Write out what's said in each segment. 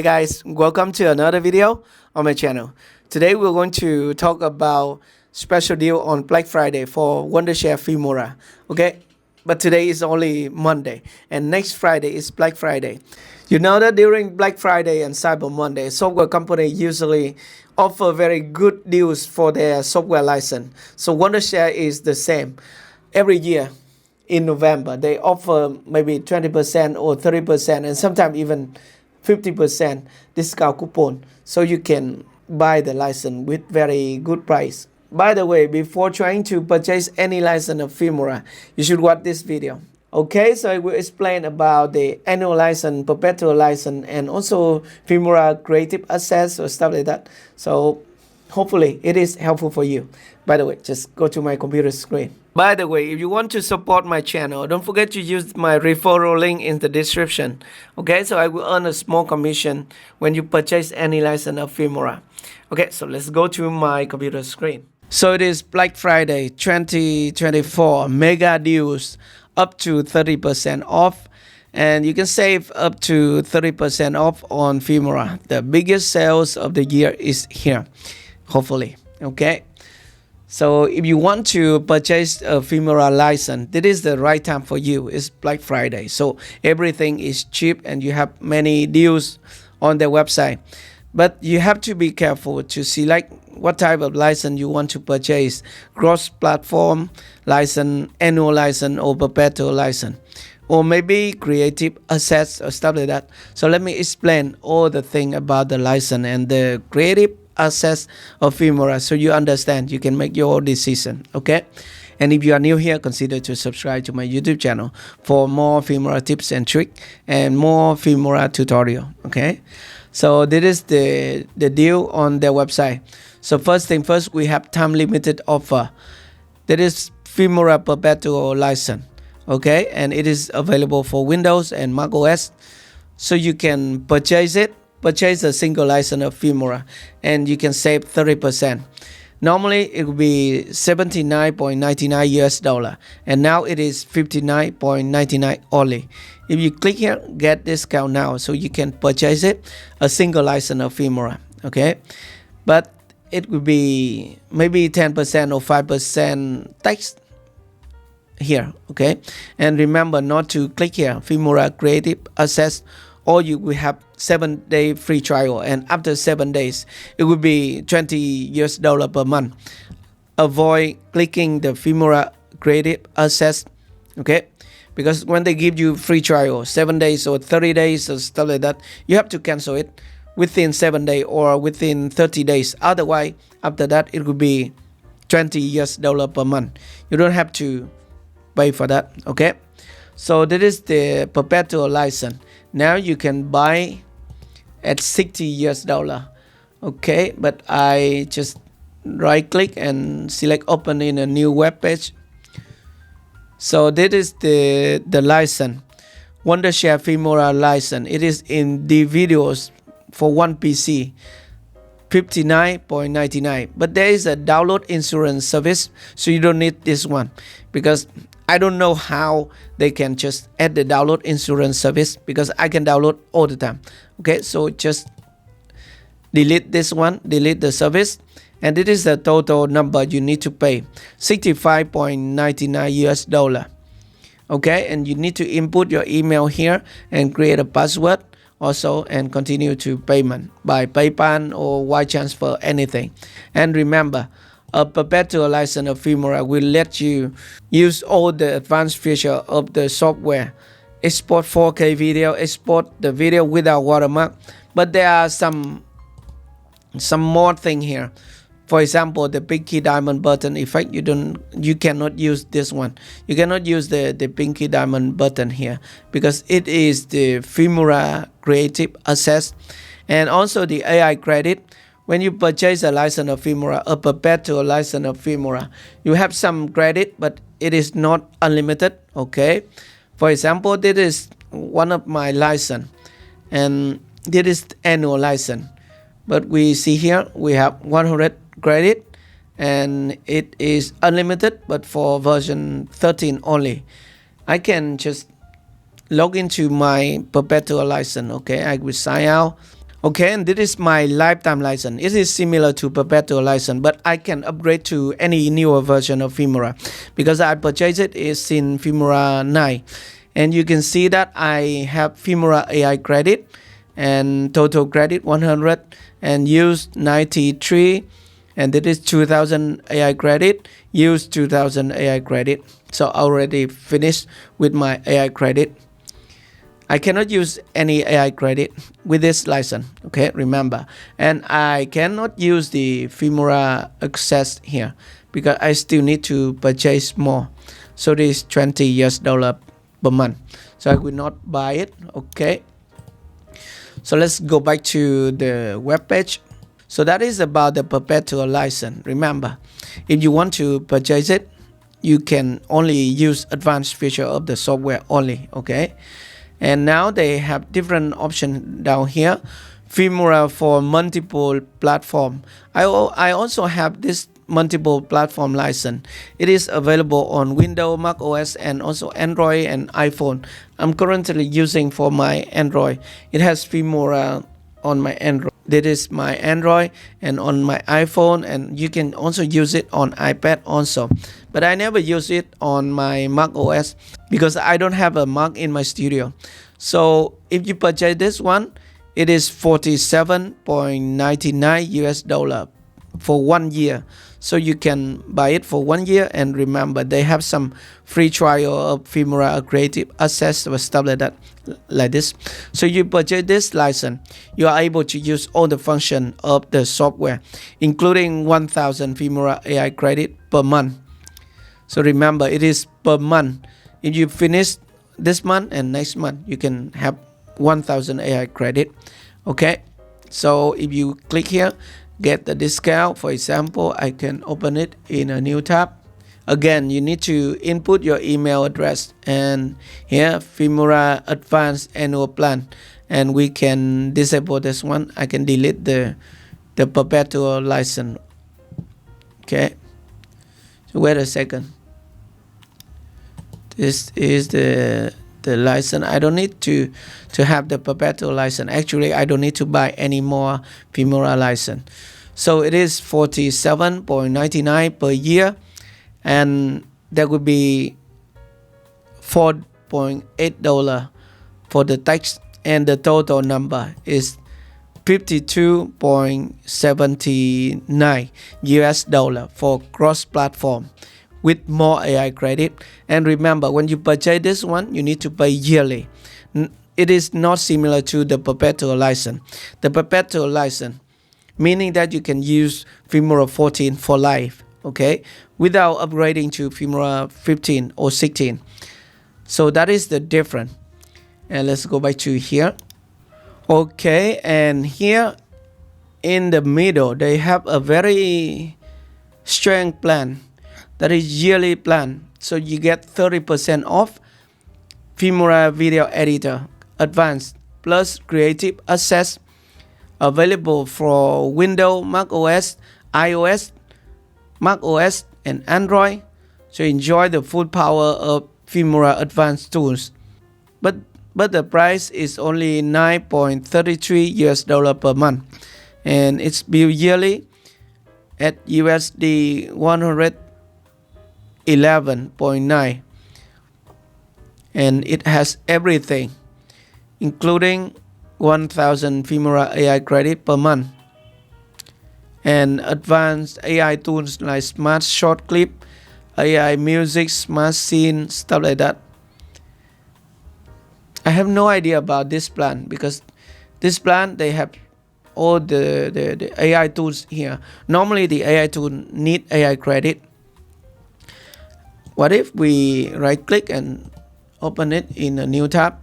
Hi guys, welcome to another video on my channel. Today we're going to talk about special deal on Black Friday for Wondershare Filmora. Okay, but today is only Monday and next Friday is Black Friday. You know that during Black Friday and Cyber Monday, software companies usually offer very good deals for their software license. So Wondershare is the same. Every year in November, they offer maybe 20% or 30% and sometimes even 50% discount coupon, so you can buy the license with very good price. By the way, before trying to purchase any license of Filmora, you should watch this video. Okay, so I will explain about the annual license, perpetual license, and also Filmora creative access or stuff like that. So hopefully it is helpful for you. By the way, just go to my computer screen. By the way, if you want to support my channel, don't forget to use my referral link in the description. Okay, so I will earn a small commission when you purchase any license of Filmora. Okay, so let's go to my computer screen. So it is Black Friday 2024 mega deals up to 30% off. And you can save up to 30% off on Filmora. The biggest sales of the year is here, hopefully. Okay. So if you want to purchase a Filmora license, this is the right time for you. It's Black Friday. So everything is cheap and you have many deals on their website. But you have to be careful to select what type of license you want to purchase. Cross-platform license, annual license, or perpetual license. Or maybe creative assets or stuff like that. So let me explain all the thing about the license and the creative access of Filmora, so you understand, you can make your decision. Okay, and if you are new here, consider to subscribe to my YouTube channel for more Filmora tips and tricks and more Filmora tutorial. Okay, so this is the deal on their website. So first thing first, we have time limited offer. That is Filmora perpetual license. Okay, and it is available for Windows and Mac OS, so you can purchase a single license of Filmora and you can save 30%. Normally it will be $79.99 US, and now it is $59.99 only. If you click here, get discount now, so you can purchase a single license of Filmora. Okay, but it will be maybe 10% or 5% tax here. Okay, and remember not to click here, Filmora creative access, or you will have 7-day free trial, and after 7 days it will be $20 US per month. Avoid clicking the Filmora creative access. Okay, because when they give you free trial 7 days or 30 days or stuff like that, you have to cancel it within 7 days or within 30 days. Otherwise, after that it will be $20 US per month. You don't have to pay for that. Okay, so this is the perpetual license. Now you can buy at $60 US. Okay, but I just right click and select open in a new web page. So this is the license, Wondershare Filmora license. It is individuals for one PC, $59.99. But there is a download insurance service, so you don't need this one, because I don't know how they can just add the download insurance service, because I can download all the time. Okay, so just delete this one, delete the service, and it is the total number you need to pay, $65.99 US. Okay, and you need to input your email here and create a password also, and continue to payment by PayPal or wire transfer, anything. And remember, a perpetual license of Filmora will let you use all the advanced features of the software. Export 4K video, export the video without watermark. But there are some more thing here. For example, the pinky diamond button effect, you cannot use this one. You cannot use the pinky diamond button here, because it is the Filmora creative access. And also the AI credit. When you purchase a license of Filmora, a perpetual license of Filmora, you have some credit, but it is not unlimited. Okay, for example, this is one of my license, and this is annual license. But we see here we have 100 credit, and it is unlimited, but for version 13 only. I can just log into my perpetual license. Okay, I will sign out. Okay, and this is my lifetime license. It is similar to perpetual license, but I can upgrade to any newer version of Filmora because I purchased it is in Filmora 9. And you can see that I have Filmora AI credit and total credit 100 and used 93, and this is 2000 AI credit, used 2000 AI credit. So already finished with my AI credit. I cannot use any AI credit with this license, okay, remember. And I cannot use the Filmora access here because I still need to purchase more. So this is $20 per month. So I will not buy it, okay. So let's go back to the web page. So that is about the perpetual license. Remember, if you want to purchase it, you can only use advanced feature of the software only, okay. And now they have different options down here. Filmora for multiple platform. I also have this multiple platform license. It is available on Windows, Mac OS, and also Android and iPhone. I'm currently using for my Android. It has Filmora on my Android. This is my Android and on my iPhone, and you can also use it on iPad also. But I never use it on my Mac OS because I don't have a Mac in my studio. So if you purchase this one, it is $47.99 for 1 year. So you can buy it for 1 year, and remember they have some free trial of Filmora Creative Access or stuff like this. So you purchase this license, you are able to use all the function of the software, including 1000 Filmora AI credit per month. So remember, it is per month. If you finish this month and next month, you can have 1000 AI credit. Okay, so if you click here, get the discount. For example, I can open it in a new tab. Again, you need to input your email address, and here Filmora Advanced Annual Plan, and we can disable this one. I can delete the perpetual license. Okay, so wait a second. This is the license. I don't need to have the perpetual license. Actually, I don't need to buy any more Filmora license. So it is $47.99 per year, and that would be $4.8 for the tax, and the total number is $52.79 for cross-platform with more AI credit. And remember, when you purchase this one, you need to pay yearly. It is not similar to the perpetual license. The perpetual license, meaning that you can use Filmora 14 for life, okay, without upgrading to Filmora 15 or 16. So that is the difference. And let's go back to here. Okay, and here in the middle, they have a very strong plan. That is yearly plan. So you get 30% off Filmora Video Editor Advanced plus Creative Access, available for Windows, Mac OS, iOS, Mac OS, and Android. So enjoy the full power of Filmora Advanced tools. But the price is only $9.33 per month, and it's billed yearly at USD 111.9, and it has everything, including 1000 Filmora AI credit per month and advanced AI tools like Smart Short Clip, AI Music, Smart Scene, stuff like that. I have no idea about this plan because this plan, they have all the AI tools here. Normally the AI tool need AI credit. What if we right click and open it in a new tab?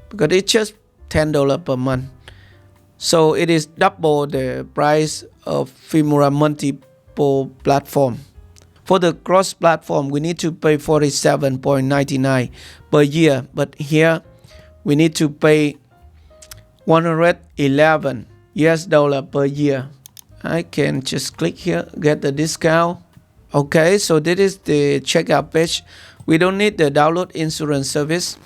Because it's just $10 per month. So it is double the price of Filmora multiple platform. For the cross platform, we need to pay $47.99 per year, but here we need to pay $111 per year. I can just click here, get the discount. Okay, so this is the checkout page. We don't need the download insurance service.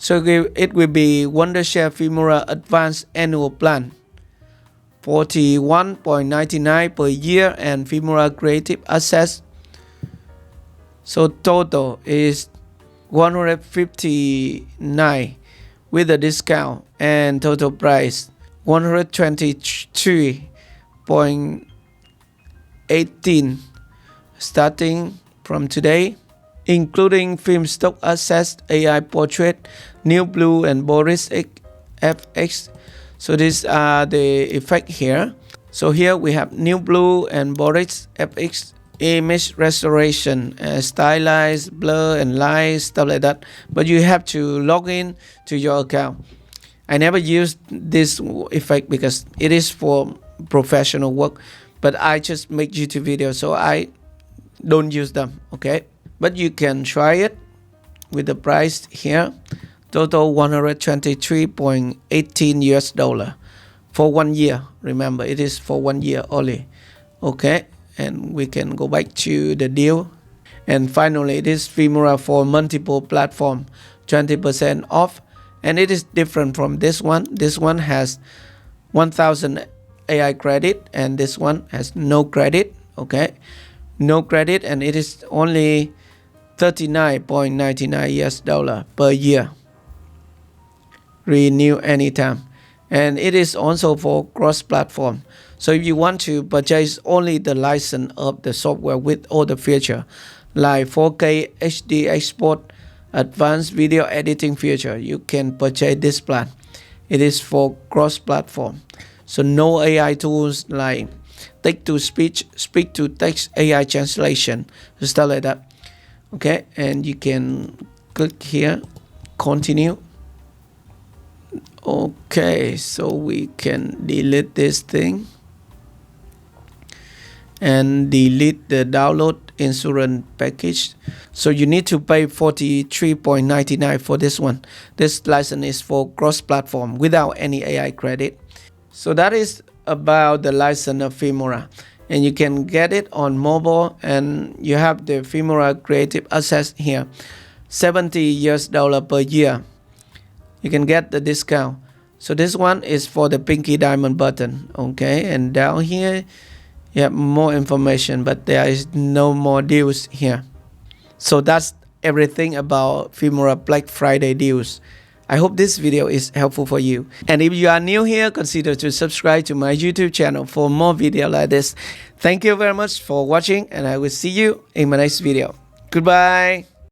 So it will be Wondershare Filmora Advanced Annual Plan, 41.99 per year, and Filmora Creative Access. So total is 159 with a discount, and total price 123.18 starting from today, including film stock access, AI portrait, New Blue, and Boris FX. So these are the effect here. So here we have New Blue and Boris FX, image restoration, stylize, blur, and light, stuff like that. But you have to log in to your account. I never used this effect because it is for professional work, but I just make YouTube videos, so I don't use them, okay? But you can try it with the price here. Total $123.18 US for 1 year. Remember, it is for 1 year only, okay? And we can go back to the deal. And finally, this Filmora for multiple platform, 20% off. And it is different from this one. This one has 1000 AI credit, and this one has no credit, okay? No credit, and it is only $39.99 US per year. Renew anytime. And it is also for cross-platform. So if you want to purchase only the license of the software with all the feature, like 4K HD export, advanced video editing feature, you can purchase this plan. It is for cross-platform. So no AI tools like text-to-speech, speech-to-text, AI translation, stuff like that. Okay, and you can click here, continue. Okay, so we can delete this thing and delete the download insurance package. So you need to pay $43.99 for this one. This license is for cross-platform without any AI credit. So that is about the license of Filmora, and you can get it on mobile, and you have the Filmora Creative Access here, $70 US per year. You can get the discount. So this one is for the pinky diamond button, okay? And down here you have more information, but there is no more deals here. So that's everything about Filmora Black Friday deals. I hope this video is helpful for you. And if you are new here, consider to subscribe to my YouTube channel for more videos like this. Thank you very much for watching, and I will see you in my next video. Goodbye.